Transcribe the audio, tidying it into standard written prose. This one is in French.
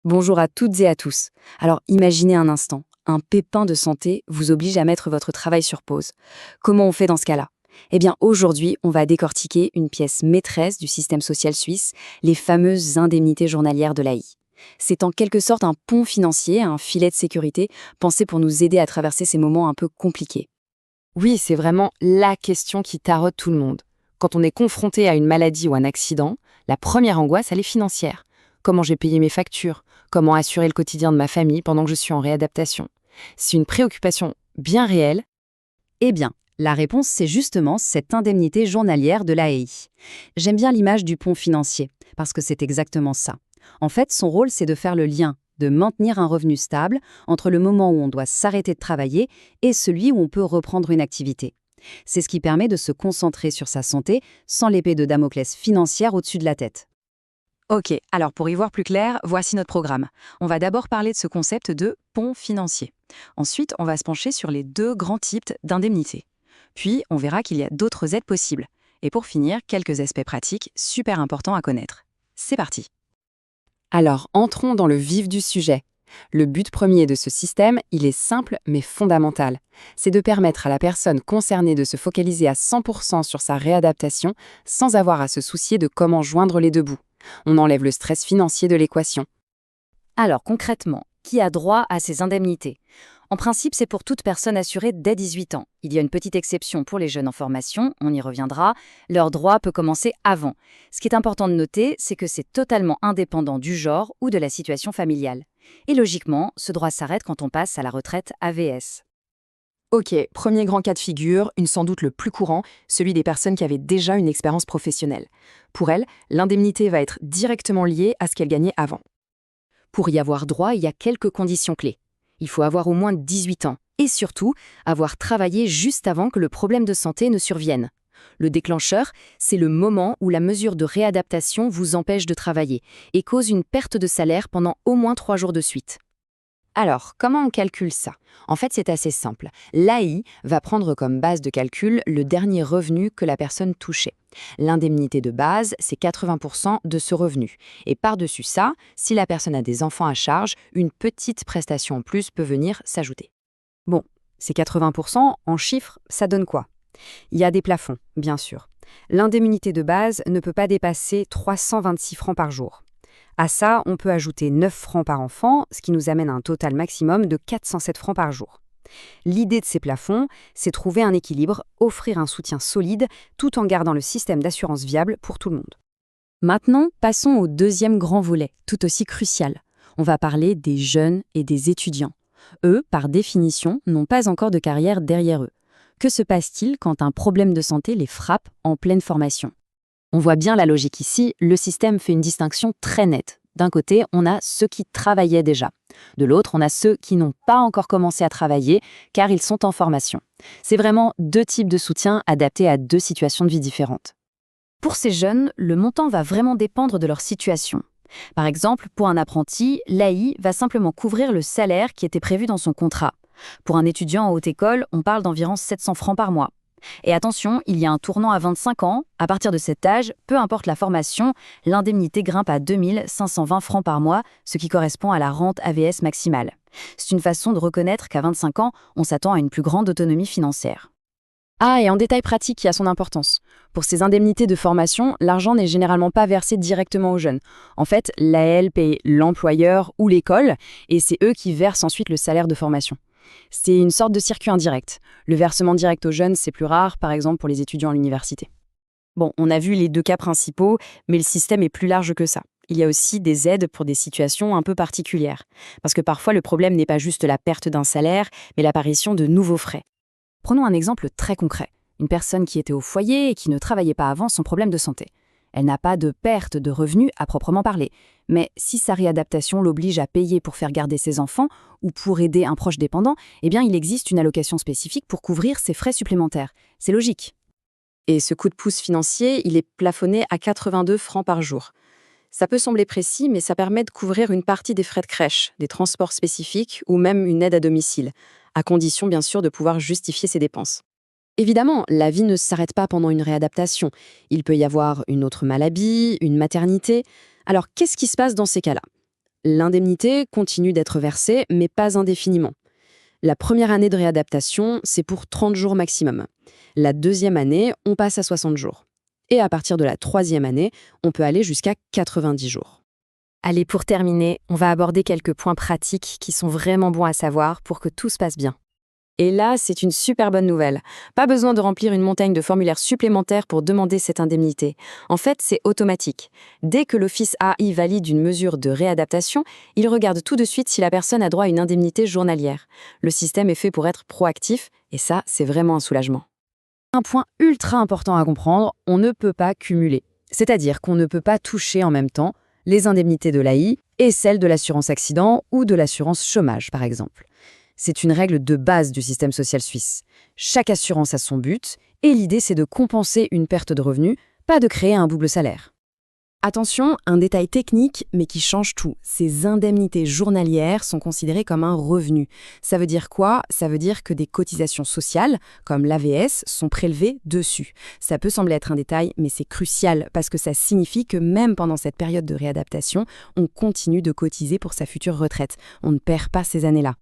Bonjour à toutes et à tous. Alors imaginez un instant, un pépin de santé vous oblige à mettre votre travail sur pause. Comment on fait dans ce cas-là? Eh bien aujourd'hui, on va décortiquer une pièce maîtresse du système social suisse, les fameuses indemnités journalières de l'AI. C'est en quelque sorte un pont financier, un filet de sécurité, pensé pour nous aider à traverser ces moments un peu compliqués. Oui, c'est vraiment la question qui taraude tout le monde. Quand on est confronté à une maladie ou un accident, la première angoisse, elle est financière. Comment j'ai payé mes factures? Comment assurer le quotidien de ma famille pendant que je suis en réadaptation? C'est une préoccupation bien réelle. Eh bien, la réponse, c'est justement cette indemnité journalière de l'AEI. J'aime bien l'image du pont financier, parce que c'est exactement ça. En fait, son rôle, c'est de faire le lien, de maintenir un revenu stable entre le moment où on doit s'arrêter de travailler et celui où on peut reprendre une activité. C'est ce qui permet de se concentrer sur sa santé sans l'épée de Damoclès financière au-dessus de la tête. Ok, alors pour y voir plus clair, voici notre programme. On va d'abord parler de ce concept de pont financier. Ensuite, on va se pencher sur les deux grands types d'indemnités. Puis, on verra qu'il y a d'autres aides possibles. Et pour finir, quelques aspects pratiques super importants à connaître. C'est parti. Alors, entrons dans le vif du sujet. Le but premier de ce système, il est simple mais fondamental. C'est de permettre à la personne concernée de se focaliser à 100% sur sa réadaptation sans avoir à se soucier de comment joindre les deux bouts. On enlève le stress financier de l'équation. Alors concrètement, qui a droit à ces indemnités? En principe, c'est pour toute personne assurée dès 18 ans. Il y a une petite exception pour les jeunes en formation, on y reviendra. Leur droit peut commencer avant. Ce qui est important de noter, c'est que c'est totalement indépendant du genre ou de la situation familiale. Et logiquement, ce droit s'arrête quand on passe à la retraite AVS. Ok, premier grand cas de figure, une sans doute le plus courant, celui des personnes qui avaient déjà une expérience professionnelle. Pour elles, l'indemnité va être directement liée à ce qu'elles gagnaient avant. Pour y avoir droit, il y a quelques conditions clés. Il faut avoir au moins 18 ans et surtout avoir travaillé juste avant que le problème de santé ne survienne. Le déclencheur, c'est le moment où la mesure de réadaptation vous empêche de travailler et cause une perte de salaire pendant au moins 3 jours de suite. Alors, comment on calcule ça? En fait, c'est assez simple. L'AI va prendre comme base de calcul le dernier revenu que la personne touchait. L'indemnité de base, c'est 80% de ce revenu. Et par-dessus ça, si la personne a des enfants à charge, une petite prestation en plus peut venir s'ajouter. Bon, ces 80%, en chiffres, ça donne quoi? Il y a des plafonds, bien sûr. L'indemnité de base ne peut pas dépasser 326 francs par jour. À ça, on peut ajouter 9 francs par enfant, ce qui nous amène à un total maximum de 407 francs par jour. L'idée de ces plafonds, c'est trouver un équilibre, offrir un soutien solide, tout en gardant le système d'assurance viable pour tout le monde. Maintenant, passons au deuxième grand volet, tout aussi crucial. On va parler des jeunes et des étudiants. Eux, par définition, n'ont pas encore de carrière derrière eux. Que se passe-t-il quand un problème de santé les frappe en pleine formation? On voit bien la logique ici, le système fait une distinction très nette. D'un côté, on a ceux qui travaillaient déjà. De l'autre, on a ceux qui n'ont pas encore commencé à travailler car ils sont en formation. C'est vraiment deux types de soutien adaptés à deux situations de vie différentes. Pour ces jeunes, le montant va vraiment dépendre de leur situation. Par exemple, pour un apprenti, l'AI va simplement couvrir le salaire qui était prévu dans son contrat. Pour un étudiant en haute école, on parle d'environ 700 francs par mois. Et attention, il y a un tournant à 25 ans. À partir de cet âge, peu importe la formation, l'indemnité grimpe à 2 520 francs par mois, ce qui correspond à la rente AVS maximale. C'est une façon de reconnaître qu'à 25 ans, on s'attend à une plus grande autonomie financière. Ah, et en détail pratique qui a son importance. Pour ces indemnités de formation, l'argent n'est généralement pas versé directement aux jeunes. En fait, l'AL paye l'employeur ou l'école, et c'est eux qui versent ensuite le salaire de formation. C'est une sorte de circuit indirect. Le versement direct aux jeunes, c'est plus rare, par exemple pour les étudiants à l'université. Bon, on a vu les deux cas principaux, mais le système est plus large que ça. Il y a aussi des aides pour des situations un peu particulières. Parce que parfois, le problème n'est pas juste la perte d'un salaire, mais l'apparition de nouveaux frais. Prenons un exemple très concret. Une personne qui était au foyer et qui ne travaillait pas avant son problème de santé. Elle n'a pas de perte de revenus à proprement parler. Mais si sa réadaptation l'oblige à payer pour faire garder ses enfants ou pour aider un proche dépendant, eh bien il existe une allocation spécifique pour couvrir ses frais supplémentaires. C'est logique. Et ce coup de pouce financier, il est plafonné à 82 francs par jour. Ça peut sembler précis, mais ça permet de couvrir une partie des frais de crèche, des transports spécifiques ou même une aide à domicile, à condition bien sûr de pouvoir justifier ses dépenses. Évidemment, la vie ne s'arrête pas pendant une réadaptation. Il peut y avoir une autre maladie, une maternité. Alors, qu'est-ce qui se passe dans ces cas-là? L'indemnité continue d'être versée, mais pas indéfiniment. La première année de réadaptation, c'est pour 30 jours maximum. La deuxième année, on passe à 60 jours. Et à partir de la troisième année, on peut aller jusqu'à 90 jours. Allez, pour terminer, on va aborder quelques points pratiques qui sont vraiment bons à savoir pour que tout se passe bien. Et là, c'est une super bonne nouvelle. Pas besoin de remplir une montagne de formulaires supplémentaires pour demander cette indemnité. En fait, c'est automatique. Dès que l'Office AI valide une mesure de réadaptation, il regarde tout de suite si la personne a droit à une indemnité journalière. Le système est fait pour être proactif, et ça, c'est vraiment un soulagement. Un point ultra important à comprendre, on ne peut pas cumuler. C'est-à-dire qu'on ne peut pas toucher en même temps les indemnités de l'AI et celles de l'assurance accident ou de l'assurance chômage, par exemple. C'est une règle de base du système social suisse. Chaque assurance a son but, et l'idée c'est de compenser une perte de revenus, pas de créer un double salaire. Attention, un détail technique, mais qui change tout. Ces indemnités journalières sont considérées comme un revenu. Ça veut dire quoi? Ça veut dire que des cotisations sociales, comme l'AVS, sont prélevées dessus. Ça peut sembler être un détail, mais c'est crucial parce que ça signifie que même pendant cette période de réadaptation, on continue de cotiser pour sa future retraite. On ne perd pas ces années-là.